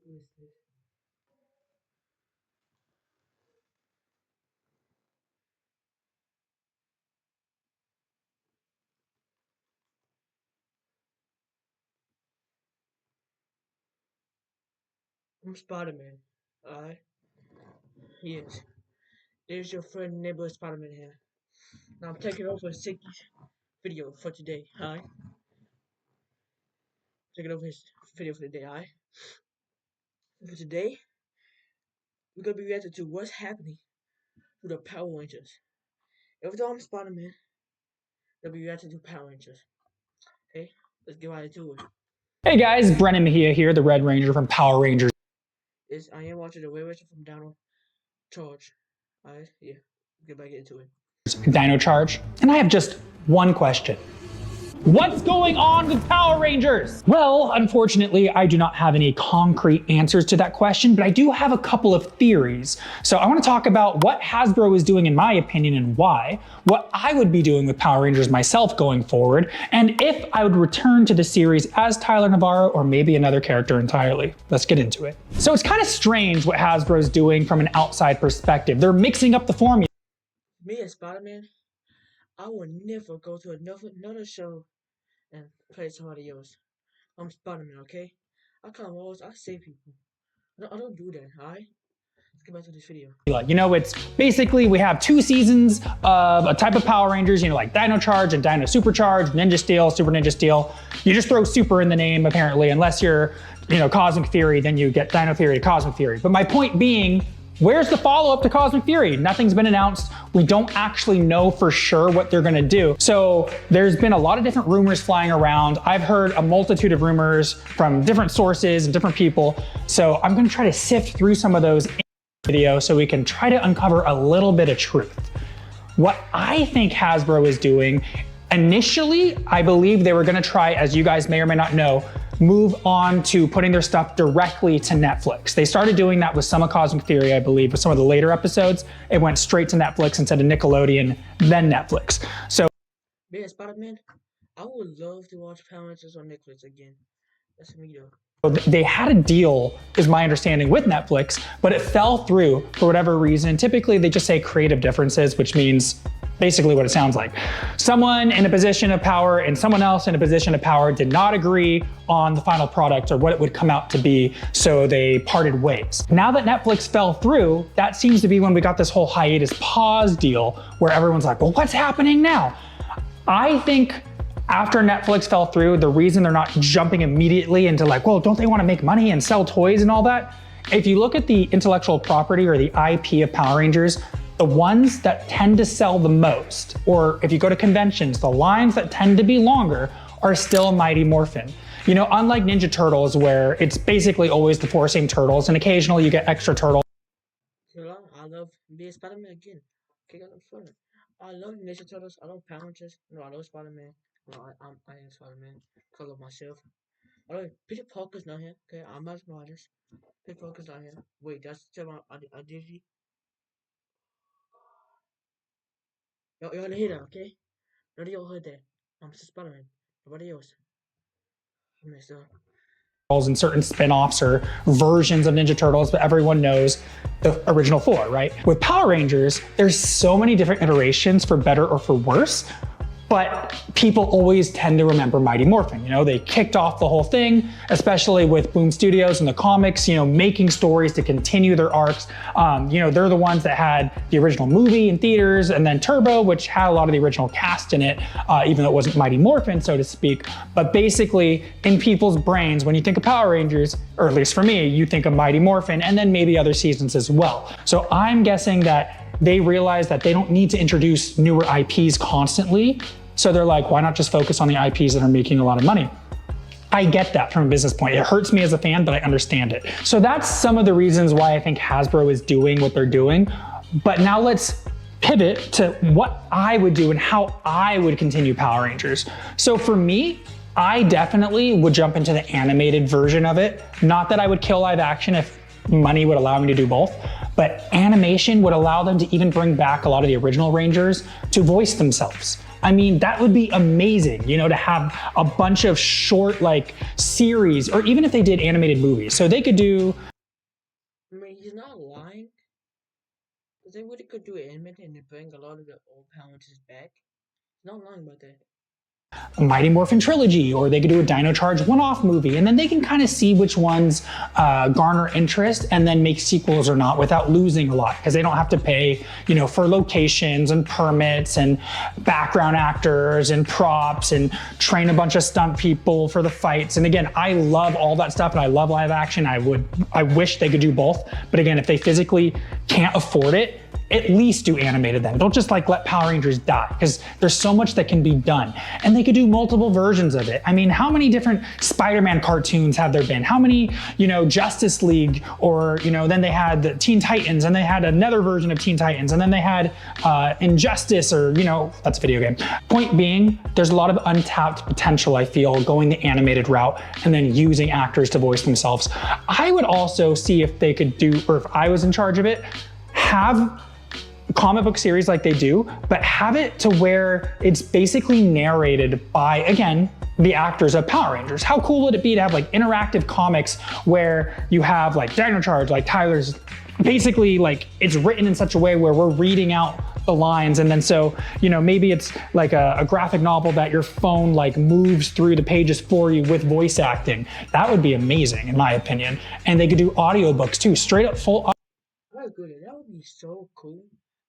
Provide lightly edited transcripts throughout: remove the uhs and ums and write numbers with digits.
Who is this? I'm Spider-Man. Alright? Yes. There's your friend neighbor Spider-Man here. Now I'm taking over Sicky's video for today. Alright? Taking over his video for today, alright? For today, we're gonna be reacting to what's happening to the Power Rangers. Every time I'm Spider-Man, they'll be reacting to Power Rangers. Okay? Let's get right into it. Hey guys, Brennan Mejia here, the Red Ranger from Power Rangers. I am watching the Red Ranger from Dino Charge. Alright? Yeah. Get back into it. Dino Charge. And I have just one question. What's going on with Power Rangers? Well, unfortunately, I do not have any concrete answers to that question, but I do have a couple of theories. So I want to talk about what Hasbro is doing in my opinion and why, what I would be doing with Power Rangers myself going forward, and if I would return to the series as Tyler Navarro or maybe another character entirely. Let's get into it. So it's kind of strange what Hasbro is doing from an outside perspective. They're mixing up the formula. Me as Spider-Man, I will never go to another show and play somebody else. I'm Spider-Man, okay? I climb walls, I save people. I don't do that, alright? Let's get back to this video. You know, it's basically we have 2 seasons of a type of Power Rangers, you know, like Dino Charge and Dino Supercharge, Ninja Steel, Super Ninja Steel. You just throw super in the name, apparently, unless you're, you know, Cosmic Fury, then you get Dino Fury to Cosmic Fury. But my point being, where's the follow-up to Cosmic Fury? Nothing's been announced. We don't actually know for sure what they're gonna do. So there's been a lot of different rumors flying around. I've heard a multitude of rumors from different sources and different people. So I'm gonna try to sift through some of those in the video so we can try to uncover a little bit of truth. What I think Hasbro is doing, initially, I believe they were gonna try, as you guys may or may not know, move on to putting their stuff directly to Netflix. They started doing that with some of Cosmic Fury, I believe, with some of the later episodes. It went straight to Netflix instead of Nickelodeon, then Netflix. So, Me as Spider-Man, I would love to watch Power Rangers on Netflix again. That's me though. they had a deal, is my understanding, with Netflix, but it fell through for whatever reason. Typically, they just say creative differences, which means basically what it sounds like. Someone in a position of power and someone else in a position of power did not agree on the final product or what it would come out to be, so they parted ways. Now that Netflix fell through, that seems to be when we got this whole hiatus pause deal where everyone's like, well, what's happening now? I think after Netflix fell through, the reason they're not jumping immediately into like, well, don't they want to make money and sell toys and all that? If you look at the intellectual property or the IP of Power Rangers, the ones that tend to sell the most, or if you go to conventions, the lines that tend to be longer are still Mighty Morphin. You know, unlike Ninja Turtles, where it's basically always the 4 same turtles, and occasionally you get extra turtles. I love being Spider-Man again. Okay, I'm fun. I love Ninja Turtles. I love Power Rangers. No, I love Spider-Man. No, I am Spider-Man. I love myself. I love Peter Parker's not here. Okay, I'm Miles Morales. Peter Parker's not here. Wait, that's still my identity. Y'all gonna hear that, okay? None of y'all heard that. I'm just Spider-Man. Nobody else. I messed up. And certain spin-offs or versions of Ninja Turtles, but everyone knows the original 4, right? With Power Rangers, there's so many different iterations for better or for worse, but people always tend to remember Mighty Morphin. You know, they kicked off the whole thing, especially with Boom Studios and the comics, you know, making stories to continue their arcs. You know, they're the ones that had the original movie in theaters, and then Turbo, which had a lot of the original cast in it, even though it wasn't Mighty Morphin, so to speak. But basically, in people's brains, when you think of Power Rangers, or at least for me, you think of Mighty Morphin, and then maybe other seasons as well. So I'm guessing that they realize that they don't need to introduce newer IPs constantly. So they're like, why not just focus on the IPs that are making a lot of money? I get that from a business point. It hurts me as a fan, but I understand it. So that's some of the reasons why I think Hasbro is doing what they're doing. But now let's pivot to what I would do and how I would continue Power Rangers. So for me, I definitely would jump into the animated version of it. Not that I would kill live action if money would allow me to do both, but animation would allow them to even bring back a lot of the original Rangers to voice themselves. I mean, that would be amazing, you know, to have a bunch of short like series, or even if they did animated movies. So they could do I mean, he's not lying. Because they really could do it animated and bring a lot of the old Power Rangers back. He's not lying about that. a Mighty Morphin trilogy, or they could do a Dino Charge one-off movie, and then they can kind of see which ones garner interest and then make sequels or not without losing a lot, because they don't have to pay, you know, for locations and permits and background actors and props and train a bunch of stunt people for the fights. And again, I love all that stuff and I love live action. I wish they could do both, but again, if they physically can't afford it, at least do animated then. Don't just like let Power Rangers die, because there's so much that can be done. And they could do multiple versions of it. I mean, how many different Spider-Man cartoons have there been? How many, you know, Justice League, or, you know, then they had the Teen Titans, and they had another version of Teen Titans, and then they had Injustice, or, you know, that's a video game. Point being, there's a lot of untapped potential, I feel, going the animated route and then using actors to voice themselves. I would also see if they could do, or if I was in charge of it, have comic book series like they do, but have it to where it's basically narrated by, again, the actors of Power Rangers. How cool would it be to have like interactive comics where you have like Dino Charge, like Tyler's, basically like it's written in such a way where we're reading out the lines, and then so, you know, maybe it's like a graphic novel that your phone like moves through the pages for you with voice acting. That would be amazing in my opinion. And they could do audiobooks too, straight up full. I agree. That would be so cool.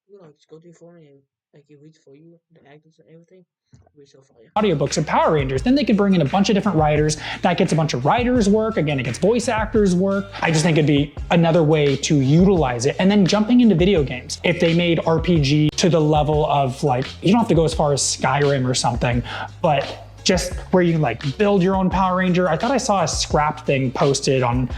You know, like just go through for me and like it reads for you, the actors and everything. It'd be so fire. Audiobooks of Power Rangers. Then they could bring in a bunch of different writers. That gets a bunch of writers' work. Again, it gets voice actors' work. I just think it'd be another way to utilize it. And then jumping into video games. If they made RPG to the level of like, you don't have to go as far as Skyrim or something, but just where you can like build your own Power Ranger. I thought I saw a scrap thing posted on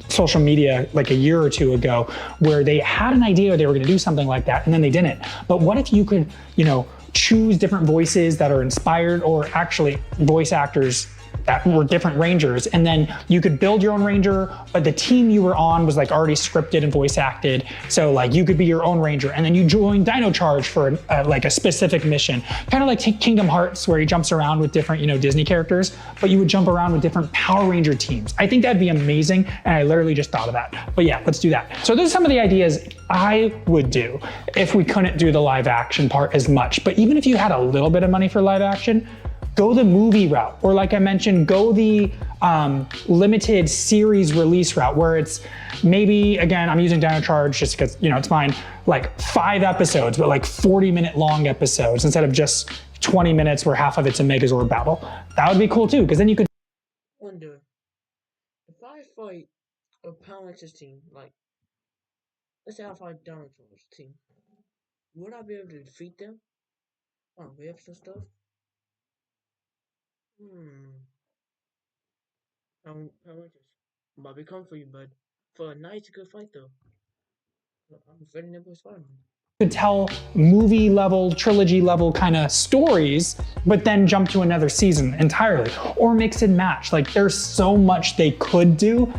social media like a year or two ago where they had an idea they were going to do something like that and then they didn't. But what if you could, you know, choose different voices that are inspired, or actually voice actors that were different Rangers, and then you could build your own Ranger, but the team you were on was like already scripted and voice acted. So like you could be your own Ranger, and then you join Dino Charge for like a specific mission, kind of like Kingdom Hearts, where he jumps around with different, you know, Disney characters, but you would jump around with different Power Ranger teams. I think that'd be amazing, and I literally just thought of that. But yeah, let's do that. So those are some of the ideas I would do if we couldn't do the live action part as much. But even if you had a little bit of money for live action, go the movie route, or like I mentioned, go the limited series release route, where it's maybe, again, I'm using Dino Charge just because, you know, it's mine, like 5 episodes, but like 40-minute long episodes instead of just 20 minutes where half of it's a Megazord battle. That would be cool too, because then you could Wonder if I fight a Power Rangers team, like let's say I fight Dino Charge team, would I be able to defeat them on waves and stuff? Hmm. Power Rangers. Might be come for you, bud. For a nice good fight though. I'm fighting them with Spider-Man. tell movie level, trilogy level kind of stories, but then jump to another season entirely, or mix and match. Like there's so much they could do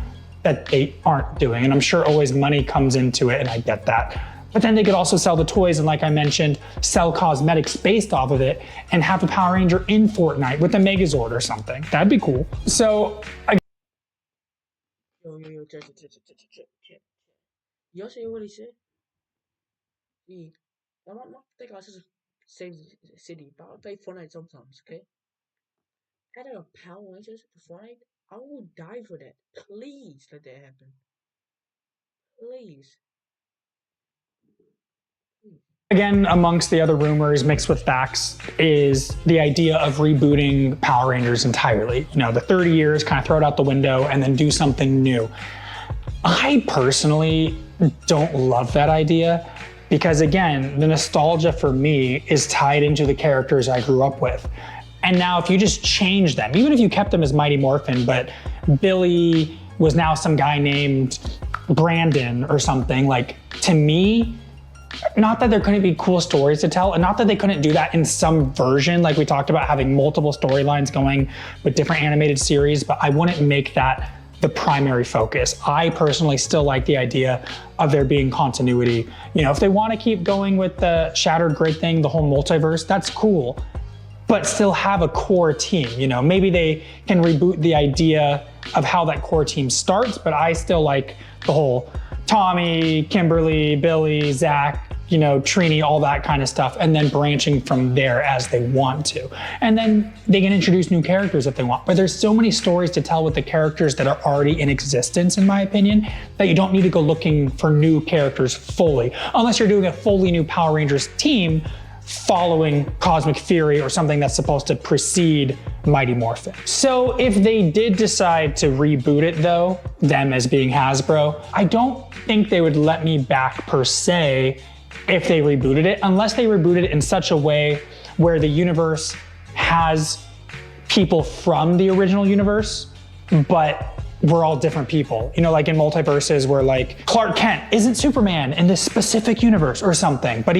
that they aren't doing. And I'm sure always money comes into it, and I get that. But then they could also sell the toys and, like I mentioned, sell cosmetics based off of it and have a Power Ranger in Fortnite with a Megazord or something. That'd be cool. So Yo, check. Y'all see what he said? I'm not think I should save the city, but I play Fortnite sometimes, okay? Adding a Power Rangers to Fortnite, I will die for that. Please let that happen. Please. again, amongst the other rumors mixed with facts is the idea of rebooting Power Rangers entirely. You know, the 30 years, kind of throw it out the window and then do something new. I personally don't love that idea because, again, the nostalgia for me is tied into the characters I grew up with. And now if you just change them, even if you kept them as Mighty Morphin, but Billy was now some guy named Brandon or something, like, to me, not that there couldn't be cool stories to tell, and not that they couldn't do that in some version, like we talked about having multiple storylines going with different animated series, but I wouldn't make that the primary focus. I personally still like the idea of there being continuity. You know, if they want to keep going with the Shattered Grid thing, the whole multiverse, that's cool, but still have a core team. You know, maybe they can reboot the idea of how that core team starts, but I still like the whole Tommy, Kimberly, Billy, Zach, you know, Trini, all that kind of stuff, and then branching from there as they want to. And then they can introduce new characters if they want. But there's so many stories to tell with the characters that are already in existence, in my opinion, that you don't need to go looking for new characters fully, unless you're doing a fully new Power Rangers team following Cosmic Fury or something that's supposed to precede Mighty Morphin. So if they did decide to reboot it though, them as being Hasbro, I don't think they would let me back per se if they rebooted it, unless they rebooted it in such a way where the universe has people from the original universe, but we're all different people. You know, like in multiverses where like Clark Kent isn't Superman in this specific universe or something, but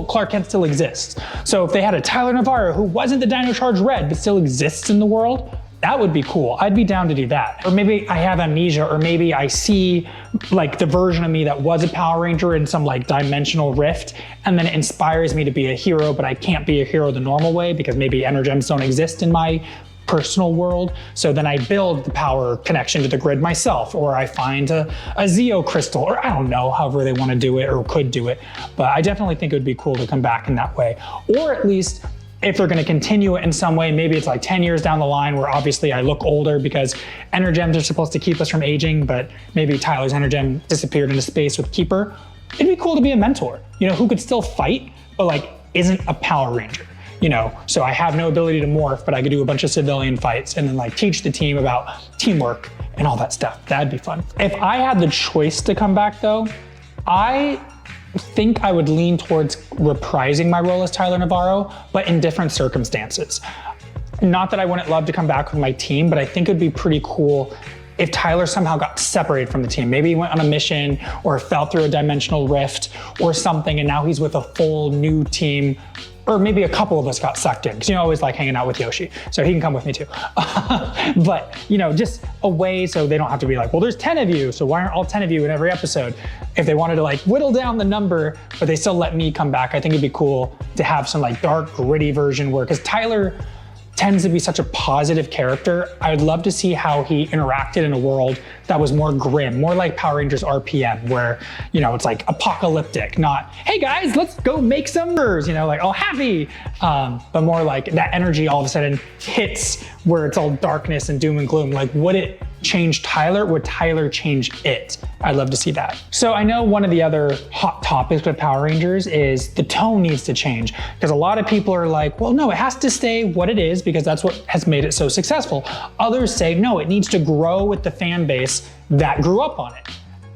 Clark Kent still exists. So if they had a Tyler Navarro who wasn't the Dino Charge Red, but still exists in the world, that would be cool. I'd be down to do that. Or maybe I have amnesia, or maybe I see like the version of me that was a Power Ranger in some like dimensional rift, and then it inspires me to be a hero, but I can't be a hero the normal way because maybe Energems don't exist in my personal world. So then I build the power connection to the grid myself, or I find a Zeo crystal, or I don't know, however they want to do it or could do it. But I definitely think it would be cool to come back in that way. Or at least if they're going to continue it in some way, maybe it's like 10 years down the line where obviously I look older because Energems are supposed to keep us from aging, but maybe Tyler's Energem disappeared into space with Keeper. It'd be cool to be a mentor, you know, who could still fight, but like isn't a Power Ranger. You know, so I have no ability to morph, but I could do a bunch of civilian fights and then like teach the team about teamwork and all that stuff. That'd be fun. If I had the choice to come back though, I think I would lean towards reprising my role as Tyler Navarro, but in different circumstances. Not that I wouldn't love to come back with my team, but I think it'd be pretty cool if Tyler somehow got separated from the team. Maybe he went on a mission or fell through a dimensional rift or something, and now he's with a full new team. Or maybe a couple of us got sucked in, because you know, I always like hanging out with Yoshi, so he can come with me too. But you know, just a way so they don't have to be like, well, there's 10 of you, so why aren't all 10 of you in every episode? If they wanted to like whittle down the number, but they still let me come back, I think it'd be cool to have some like dark, gritty version where, because Tyler tends to be such a positive character, I would love to see how he interacted in a world that was more grim, more like Power Rangers RPM, where, you know, it's like apocalyptic, not, hey guys, let's go make some burgers, you know, like all happy, but more like that energy all of a sudden hits where it's all darkness and doom and gloom. Like, would it change Tyler? Would Tyler change it? I'd love to see that. So I know one of the other hot topics with Power Rangers is the tone needs to change, because a lot of people are like, well, no, it has to stay what it is because that's what has made it so successful. Others say, no, it needs to grow with the fan base that grew up on it.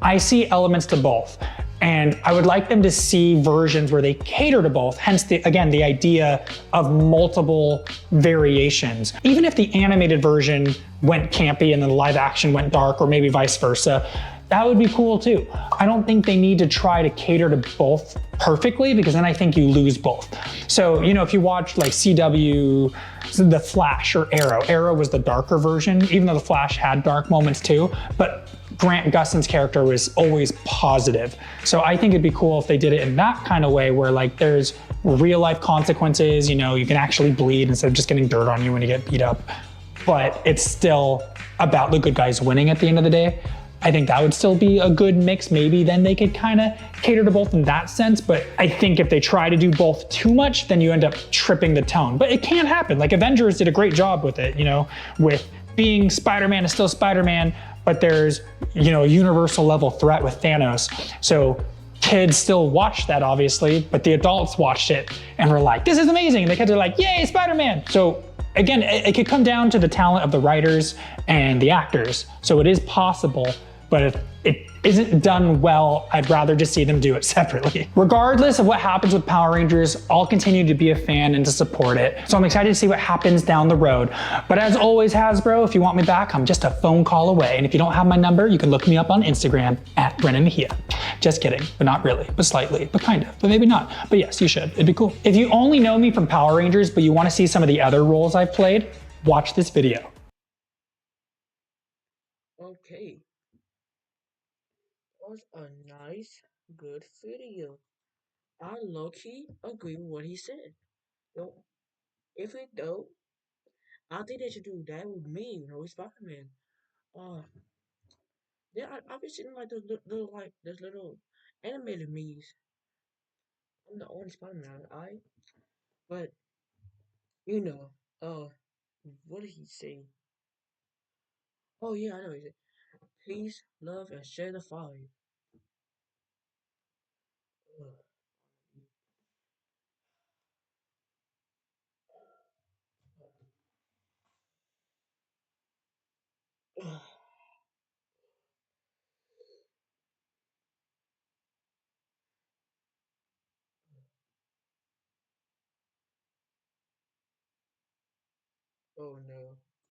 I see elements to both. And I would like them to see versions where they cater to both. Hence, again, the idea of multiple variations. Even if the animated version went campy and then the live action went dark, or maybe vice versa, that would be cool too. I don't think they need to try to cater to both perfectly, because then I think you lose both. So, you know, if you watch like CW, The Flash or Arrow, Arrow was the darker version, even though The Flash had dark moments too, but Grant Gustin's character was always positive. So I think it'd be cool if they did it in that kind of way where like there's real life consequences, you know, you can actually bleed instead of just getting dirt on you when you get beat up, but it's still about the good guys winning at the end of the day. I think that would still be a good mix. Maybe then they could kind of cater to both in that sense. But I think if they try to do both too much, then you end up tripping the tone. But it can happen. Like Avengers did a great job with it, you know, with being Spider-Man is still Spider-Man, but there's, you know, a universal level threat with Thanos. So kids still watched that obviously, but the adults watched it and were like, this is amazing. And the kids are like, yay, Spider-Man. So again, it could come down to the talent of the writers and the actors. So it is possible, but if it isn't done well, I'd rather just see them do it separately. Regardless of what happens with Power Rangers, I'll continue to be a fan and to support it. So I'm excited to see what happens down the road. But as always, Hasbro, if you want me back, I'm just a phone call away. And if you don't have my number, you can look me up on Instagram at Brennan Mejia. Just kidding, but not really, but slightly, but kind of, but maybe not. But yes, you should, it'd be cool. If you only know me from Power Rangers, but you want to see some of the other roles I've played, watch this video. Okay. Okay, that was a nice, good video. I low-key agree with what he said. Yo, if it though, I think they should do that with me, with Spider-Man. Uh, yeah, I've been seeing like those little like those little animated me's. I'm the only Spider-Man, but you know, uh, what did he say? Oh yeah, I know. He said, "Peace, love, and share the fire." Ugh. Oh no.